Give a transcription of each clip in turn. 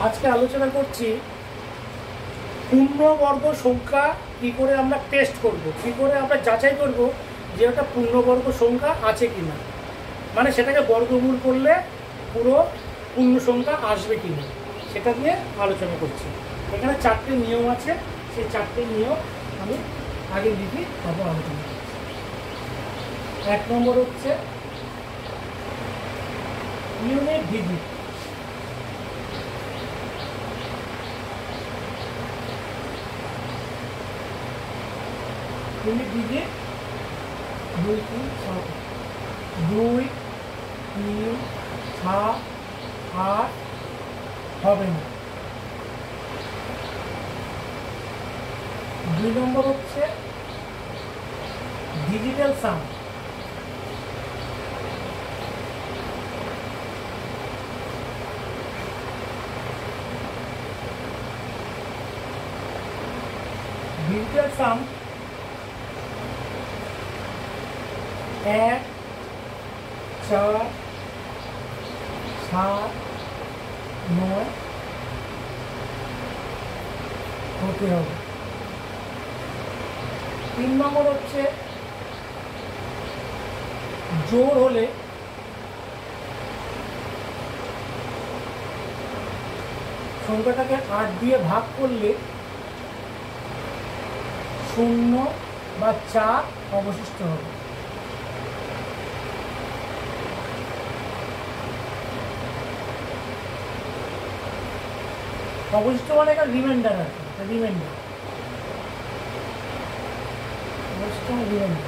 আজকে আলোচনা করছি পূর্ণবর্গ সংখ্যা কী করে আমরা টেস্ট করব, কী করে আমরা যাচাই করব যে ওটা পূর্ণবর্গ সংখ্যা আছে কি না, মানে সেটাকে বর্গমূল করলে পুরো পূর্ণ সংখ্যা আসবে কি না, সেটা নিয়ে আলোচনা করছি। এখানে 4টে নিয়ম আছে, সেই 4টে নিয়ম আমি আগে লিখি, তারপর আলোচনা করছি। 1 নম্বর হচ্ছে ইউনিট ডিজিট। ইউনিট ডিজিট 2, 3, 7, 2, 3, 7, 8 হবে না। 2 নম্বর হচ্ছে ডিজিটাল সাম। ডিজিটাল সাম 1, 4, 7, 9 হতে হবে। 3 নম্বর হচ্ছে জোড় হলে সংখ্যাটাকে 8 দিয়ে ভাগ করলে 0 বা 4 অবশিষ্ট হবে। অবশিষ্ট মানে একটা রিমাইন্ডার আছে, রিমাইন্ডার অবশিষ্ট মানে রিমাইন্ডার।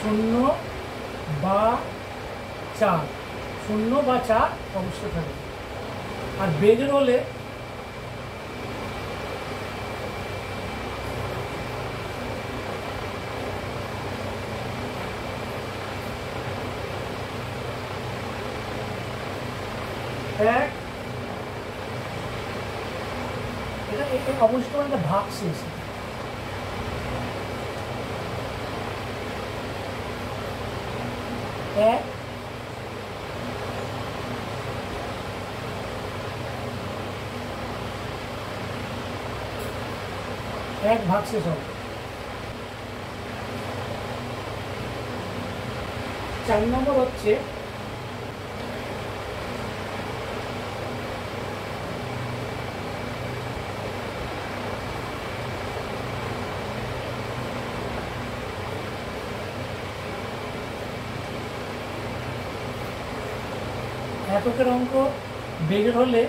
শূন্য বা 4 অবশ্যই থাকবে। আর বেজের হলে এটা অবশ্যই মানে ভাগ শেষ। এক ভাগ শেষ হবে। 4 নম্বর হচ্ছে এককের অঙ্ক বেজের হলে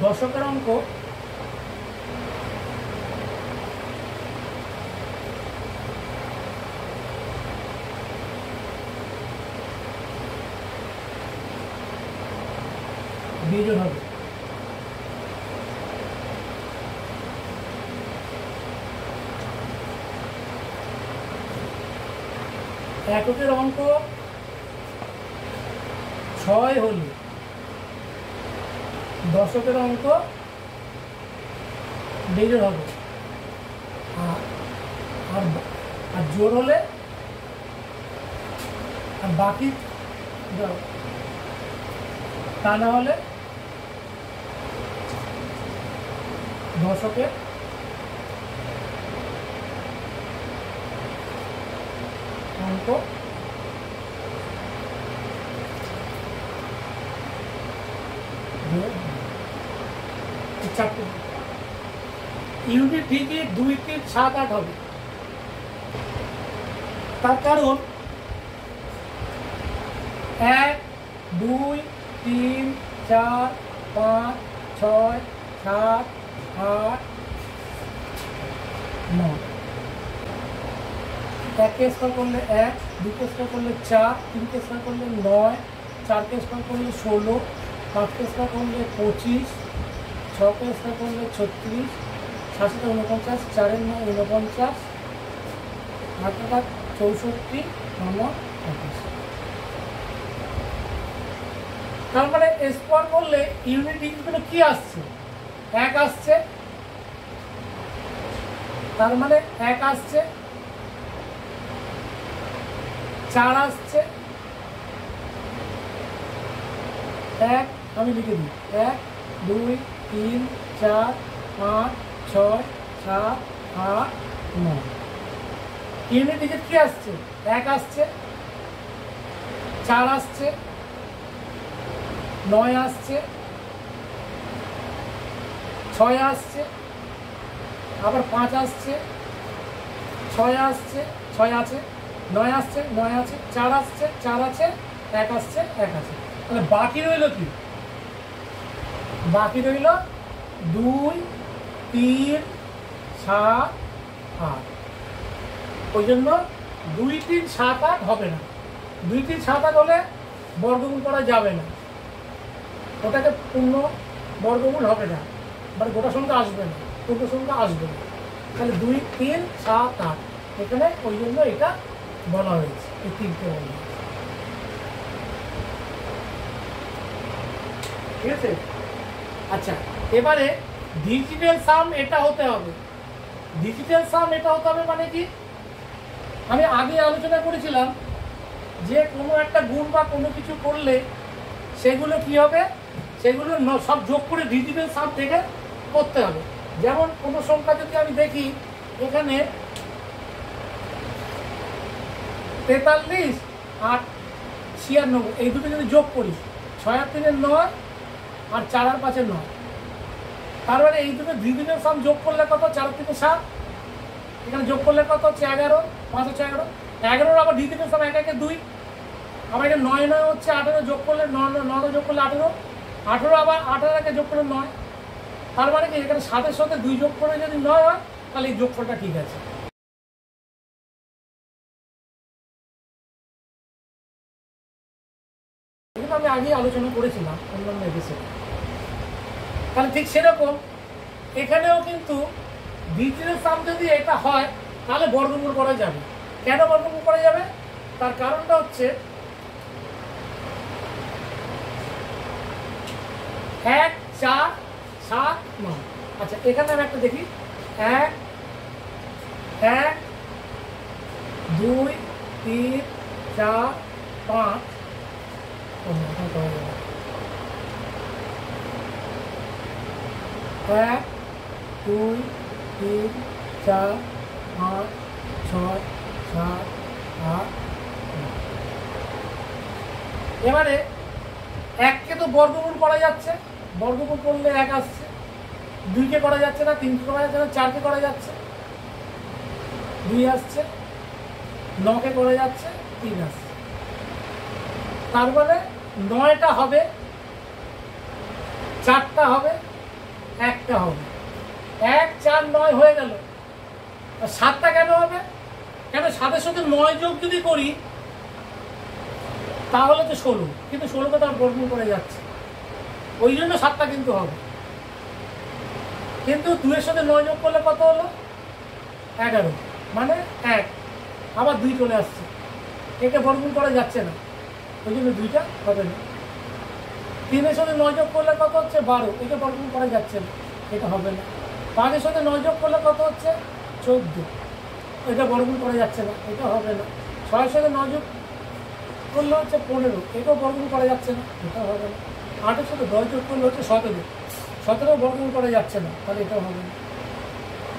দশকের অঙ্ক বেজোড় হবে। এককের অঙ্ক 6 হলে দশকের অঙ্ক বেজোড় হবে। আর জোড় হলে আর বাকি তা না হলে দশকের অঙ্ক ইউনিট ডিজিট 2, 3, 7, 8 হবে। তার কারণ 1, 2, 3, 4, 5, 6, 7, 8, 9। 1 কে স্কোয়ার করলে 1, 2 কে স্কোয়ার করলে 4, 3 কে স্কোয়ার করলে 9, 4 কে স্কোয়ার করলে 16, 5 কে স্কোয়ার করলে 25, 6 কে স্কোয়ার করলে 36, 7 × 49, 4 × 9 49, 8 × 64, 9 25। তার মানে স্কোয়ার করলে ইউনিট ডিজিটগুলো কি আসছে? 1 আসছে, তার মানে 1 আসছে। 4 আসছে, 1 আমি লিখে দিই, 1 2 3 4 5 6 7 8 9। ইউনিট ডিজিট কি আসছে? 1 আসছে, 4 আসছে, 9 আসছে, 6 আসছে, আবার 5 আসছে, 6 আসছে, 6 আছে, 9 আসছে, 9 আছে, 4 আসছে, 4 আছে, 1 আসছে, 1 আছে। তাহলে বাকি রইল কি? বাকি রইল 2 3 7 8। ওই জন্য 2 3 7 8 হবে না। 2 3 7 8 হলে বর্গমূল করা যাবে না, ওটাকে পূর্ণ বর্গমূল হবে না, মানে গোটা সংখ্যা আসবে না, পূর্ণ সংখ্যা আসবে না। তাহলে 2 3 7 8 এখানে ওই জন্য এটা বলা হয়েছে, এই তিনটে বলা হয়েছে। ঠিক আছে। আচ্ছা, এবারে ডিজিটাল সাম এটা হতে হবে। ডিজিটাল সাম এটা হতে হবে মানে কি? আমি আগে আলোচনা করেছিলাম যে কোনো একটা গুণ বা কোনো কিছু করলে সেগুলো কি হবে, সেগুলো সব যোগ করে ডিজিটাল সাম থেকে করতে হবে। যেমন কোনো সংখ্যা যদি আমি দেখি এখানে 43 আর 96, এই দুটো যদি যোগ করি, 6 আর 3 9 আর 4 আর 5 9, তার মানে এই দুটো ডিজিটাল সাম যোগ করলে কত? 4 আর 3 7, এখানে যোগ করলে কত হচ্ছে? 11, 5 হচ্ছে 11, 11 আবার ডিজিটাল সাম 1 1 2, আবার এটা 9 9 হচ্ছে 18, যোগ করলে 9 9 যোগ করলে 18, 18 আবার 18 যোগ করলে 9। তার মানে কি এখানে 7 এর সাথে 2 যোগ করে যদি 9 হয় তাহলে এই যোগফলটা ঠিক আছে। এগুলো আমি আগে আলোচনা করেছিলাম অন্যান্য এপিসোডে। তাহলে ঠিক সেরকম এখানেও কিন্তু ডিজিটাল সাম যদি এটা হয় তাহলে বর্গমূল করা যাবে। কেন বর্গমূল করা যাবে? তার কারণটা হচ্ছে 1 4 7 9। আচ্ছা, এখানে আমি একটা দেখি, 1 1 2 3 4 5, 1 2 3 4 5 6 7 8। এবারে 1কে তো বর্গমূল করা যাচ্ছে, বর্গমূল করলে 1 আসছে, 2কে করা যাচ্ছে না, 3কে করা যাচ্ছে না, 4কে করা যাচ্ছে, 2 আসছে, 9কে করা যাচ্ছে, 3 আসছে। তার মানে 9টা হবে, 4টা হবে, 1টা হবে, 1 4 9 হয়ে গেল। আর 7টা কেন হবে? কেন 7-এর সাথে 9 যোগ যদি করি তাহলে তো 16, কিন্তু 16কে তো আর বর্গমূল করে যাচ্ছে, ওই জন্য 7টা কিন্তু হবে। কিন্তু 2-এর সাথে 9 যোগ করলে কত হলো? 11, মানে 1, আবার 2 চলে আসছে, একে বর্গমূল করা যাচ্ছে না, ওই জন্য 2টা হবে না। 3-এর সাথে 9 যোগ করলে কত হচ্ছে? 12, একে বর্গমূল করা যাচ্ছে না, এটা হবে না। 5-এর সাথে 9 যোগ করলে কত হচ্ছে? 14, এটা বর্গমূল করা যাচ্ছে না, এটা হবে না। 6-এর সাথে 9 যোগ করলে হচ্ছে 15, এটাও বর্গমূল করা যাচ্ছে না, এটা হবে না। 8-এর সাথে 10 যোগ করলে হচ্ছে 17, 17 বর্গমূল করা যাচ্ছে না, তাহলে এটাও হবে না।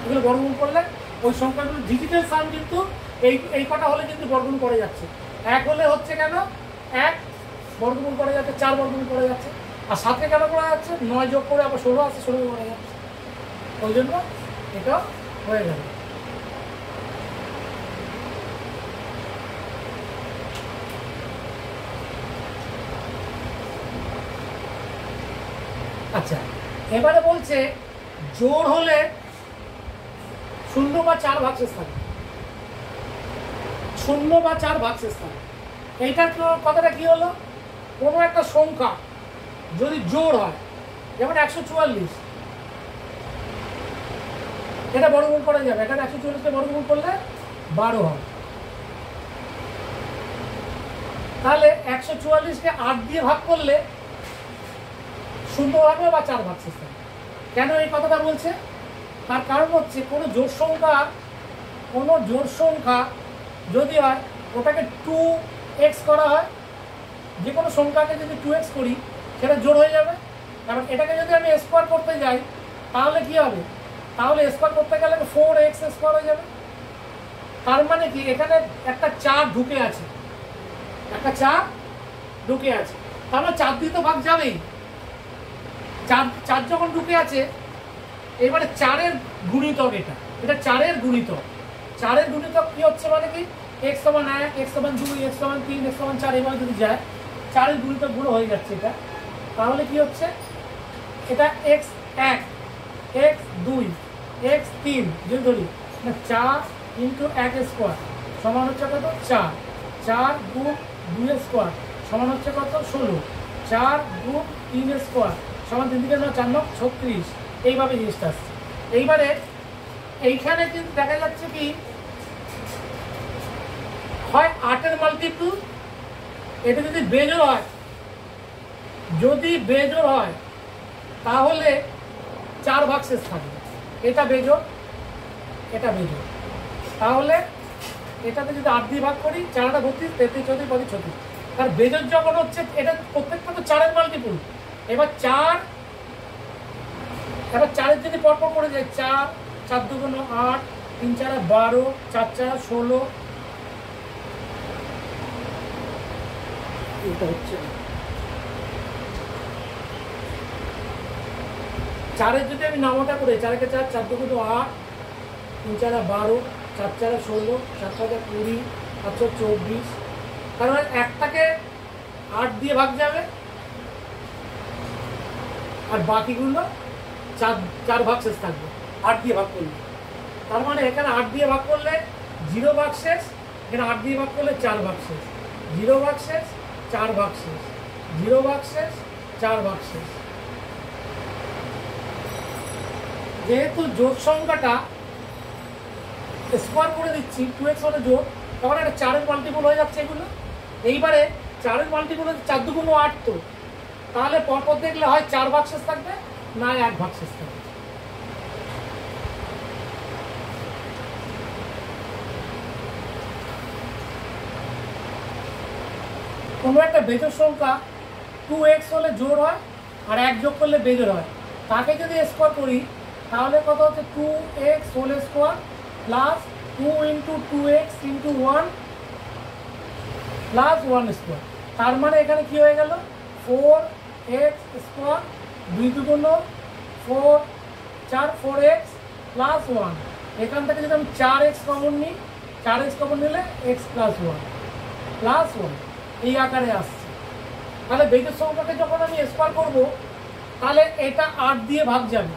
এগুলো বর্গমূল করলে ওই সংখ্যাগুলো ডিজিটাল সাম কিন্তু এই কটা হলে কিন্তু বর্গমূল করা যাচ্ছে। 1 হলে হচ্ছে কেন? 1 বর্গমূল করা যাচ্ছে, 4 বর্গমূল করা যাচ্ছে। আর 7কে কেন করা যাচ্ছে? 9 যোগ করে আবার 16 আসছে, 16 করা যাচ্ছে, ওই জন্য এটা হয়ে গেল। আচ্ছা, এবারে বলছে জোড় হলে 0 বা 4 ভাগশেষ থাকে, 0 বা 4 ভাগশেষ থাকে। এইটার কথাটা কি হলো? কোনো একটা সংখ্যা যদি জোড় হয়, যেমন 144, এটা বর্গমূল করা যাবে, এখানে 144কে বর্গমূল করলে 12 হয়। তাহলে 144কে 8 দিয়ে ভাগ করলে 0 হবে বা 4 ভাগশেষ থাকে। কেন এই কথাটা বলছে? তার কারণ হচ্ছে কোনো জোড় সংখ্যা যদি হয় ওটাকে 2x করা হয়, যে কোনো সংখ্যাকে যদি 2x করি সেটা জোড় হয়ে যাবে। কারণ এটাকে যদি আমি স্কোয়ার করতে যাই তাহলে কি হবে, তাহলে স্কোয়ার করতে গেলে 4x স্কোয়ার হয়ে যাবে। তার মানে কি এখানে একটা 4 ঢুকে আছে, একটা 4 ঢুকে আছে, তার মানে 4 দিয়ে তো ভাগ যাবেই। 4 যখন ঢুকে আছে, এবারে 4-এর গুণিতক, এটা 4-এর গুণিতক। 4-এর গুণিতক কি হচ্ছে মানে কি x সমান 1, x সমান 2, x সমান 3, x সমান 4 এভাবে যদি যায় 4-এর গুণিতক গুলো হয়ে যাচ্ছে এটা। তাহলে কি হচ্ছে, এটা x1, x2, x3 যদি ধরি, 4 ইন্টু 1 স্কোয়ার সমান হচ্ছে কত 4, 4 গুণ 2 স্কোয়ার সমান হচ্ছে কত 16, 4 গুণ 3 স্কোয়ার সমান 3 থেকে 9, 4 9 36, এইভাবে জিনিসটা আসছে। এইবারে এইখানে কিন্তু দেখা যাচ্ছে কি হয় 8-এর মাল্টিপল, এটা যদি বেজোড় হয়, যদি বেজোড় হয় তাহলে 4 ভাগশেষ থাকবে। এটা বেজোড়, এটা বেজোড়, তাহলে এটাতে যদি 8 দিয়ে ভাগ করি 4 32, 33 34 35 36। তার বেজোড় যখন হচ্ছে এটা প্রত্যেকটা তো 4-এর মাল্টিপল। এবার 4-এর যদি পরপর করে যায় 4, 4 2 8, 3 4 12, 4 4 16, এটা হচ্ছে 4-এর যদি আমি নামটা করে 4 4 4 2 8, 3 4 12, 4 4 16, 4 5 20, 5 24। কারণ একটাকে 8 দিয়ে ভাগ যাবে আর বাকিগুলো 4 ভাগশেষ থাকবে 8 দিয়ে ভাগ করলে। তার মানে এখানে 8 দিয়ে ভাগ করলে 0 ভাগশেষ, এখানে 8 দিয়ে ভাগ করলে 4 ভাগশেষ, 0 ভাগশেষ 4 ভাগশেষ, 0 ভাগশেষ 4 ভাগশেষ। যেহেতু জোড় সংখ্যাটা স্কোয়ার করে দিচ্ছি 2x হলে জোড়, তখন একটা 4-এর মাল্টিপল হয়ে যাচ্ছে এগুলো। এইবারে 4-এর মাল্টিপল হচ্ছে 4 2 8, তো তাহলে পরপর দেখলে হয় 4 ভাগশেষ থাকবে না 1 ভাগশেষ থাকবে। কোনো একটা বেজোড় সংখ্যা 2x হলে জোড় হয় আর 1 যোগ করলে বেজোড় হয়, তাকে যদি স্কোয়ার করি তাহলে কত হচ্ছে 2x whole square plus 2 into 2x into 1 plus 1 square. তার মানে এখানে কি হয়ে গেল 4x স্কোয়ার, 2 2 4 4 4x প্লাস 1। এখান থেকে যদি আমি 4x কমন নিই, 4x কমন নিলে x প্লাস 1 প্লাস 1 এই আকারে আসছে। তাহলে বেজোড় সংখ্যাকে যখন আমি স্কোয়ার করব তাহলে এটা 8 দিয়ে ভাগ যাবে।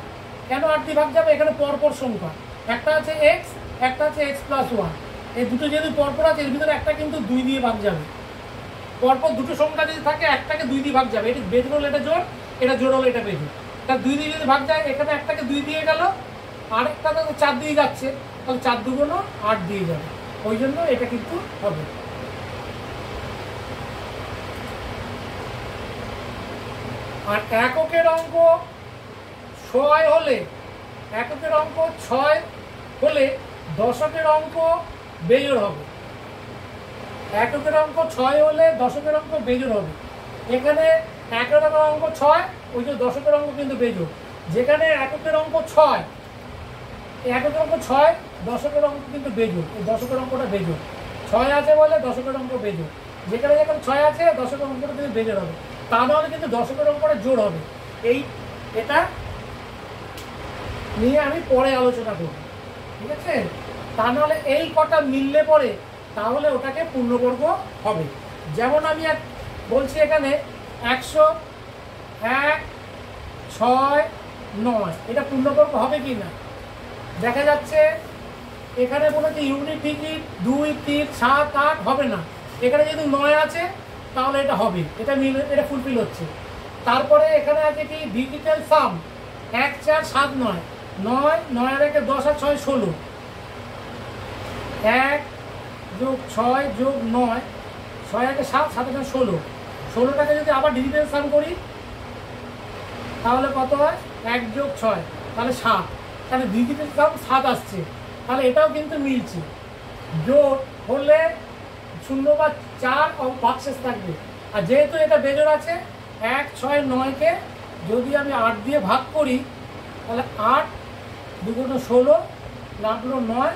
কেন 8 দিয়ে ভাগ যাবে, এখানে পরপর সংখ্যা, একটা আছে x, একটা আছে x প্লাস 1, এই দুটো যেহেতু পরপর আছে এর ভিতরে একটা কিন্তু 2 দিয়ে ভাগ যাবে। পরপর দুটো সংখ্যা যদি থাকে একটাকে 2 দিয়ে ভাগ যাবে, এটা বেজোড় হলে এটা জোড়, এটা জোড় হলে এটা বেজোড়। তার 2 দিয়ে যদি ভাগ যায়, এখানে একটাকে 2 দিয়ে গেল, আরেকটা তো 4 দিয়ে যাচ্ছে, তাহলে 4 2 8 দিয়ে যাবে, ওই জন্য এটা কিন্তু হবে। আর এককের অঙ্ক 6 হলে, এককের অঙ্ক 6 হলে দশকের অঙ্ক বেজোড় হবে। এককের অঙ্ক 6 হলে দশকের অঙ্ক বেজোড় হবে। এখানে এককের অঙ্ক 6, ওই যে দশকের অঙ্ক কিন্তু বেজোড়। যেখানে এককের অঙ্ক 6, এককের অঙ্ক 6, দশকের অঙ্ক কিন্তু বেজোড়, এই দশকের অঙ্কটা বেজোড়। 6 আছে বলে দশকের অঙ্ক বেজোড়, যেখানে যেখানে 6 আছে দশকের অঙ্কটা কিন্তু বেজোড় হবে, তা নাহলে কিন্তু দশকের অঙ্কটা জোড় হবে। এটা নিয়ে আমি পরে আলোচনা করব, ঠিক আছে। তা নাহলে এই কটা মিললে পরে তাহলে ওটাকে পূর্ণবর্গ হবে। যেমন আমি বলছি এখানে 101 6 9, এটা পূর্ণবর্গ হবে কি না দেখা যাচ্ছে। এখানে বলেছে ইউনিট ডিজিট 2 3 7 8 হবে না, এখানে যদি 9 আছে তাহলে এটা হবে, এটা ফুলফিল হচ্ছে। তারপরে এখানে আছে কি ডিজিটাল সাম 1 4 7 9, 9 9 আর 1 10 আর 6 16, 1 যোগ 6 যোগ 9, 6 1 7 7 1 16, 16টাকে যদি আবার ডিজিটাল সাম করি তাহলে কত হয় 1 যোগ 6, তাহলে 7, তাহলে ডিজিটাল সাম 7 আসছে, তাহলে এটাও কিন্তু মিলছে। জোড় হলে শূন্য বা 4 ভাগশেষ থাকবে। আর যেহেতু এটা বেজোড় আছে, 1, 6, 9কে যদি আমি 8 দিয়ে ভাগ করি তাহলে 8 2 × 16, 9 × 9,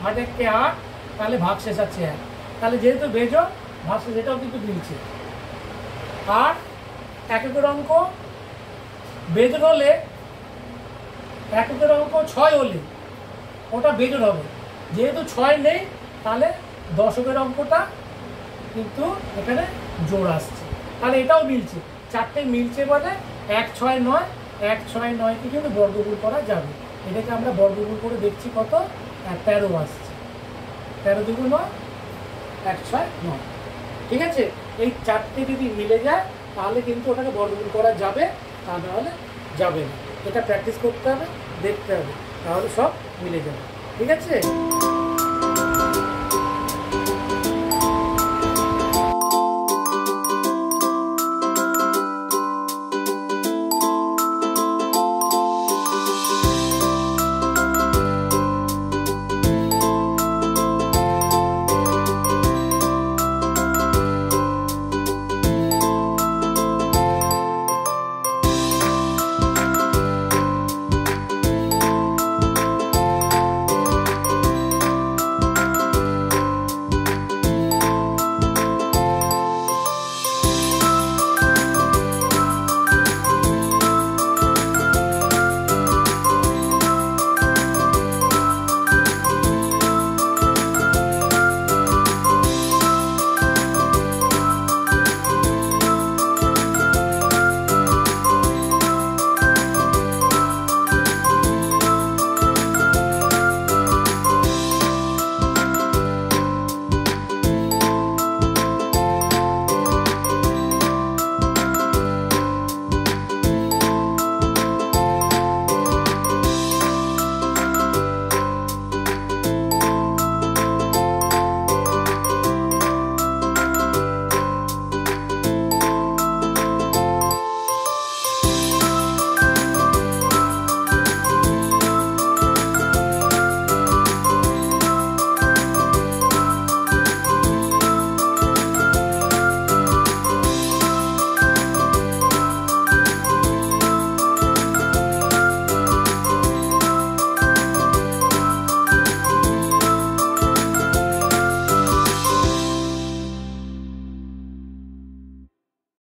8 1 8, তাহলে ভাগশেষ আছে 1। তাহলে যেহেতু বেজোড়, ভাগশেষ এটাও কিন্তু মিলছে। আর এককের অঙ্ক বেজোড় হলে, এককের অঙ্ক 6 হলে ওটা বেজোড় হবে। যেহেতু 6 নেই, তাহলে দশকের অঙ্কটা কিন্তু এখানে জোড় আসছে। তাহলে এটাও মিলছে, 4টে মিলছে বলে 1, 6, 9, 1, 6, 9কে কিন্তু বর্গমূল করা যাবে। এটাকে আমরা বর্গমূল করে দেখছি কত, 13 আসছে। 13 × 9, 1, 6, 9। ঠিক আছে, এই 4টে যদি মিলে যায় তাহলে কিন্তু ওটাকে বর্গমূল করা যাবে, তা নাহলে যাবে না। এটা প্র্যাকটিস করতে হবে, দেখতে হবে, তাহলে সব মিলে যাবে। ঠিক আছে।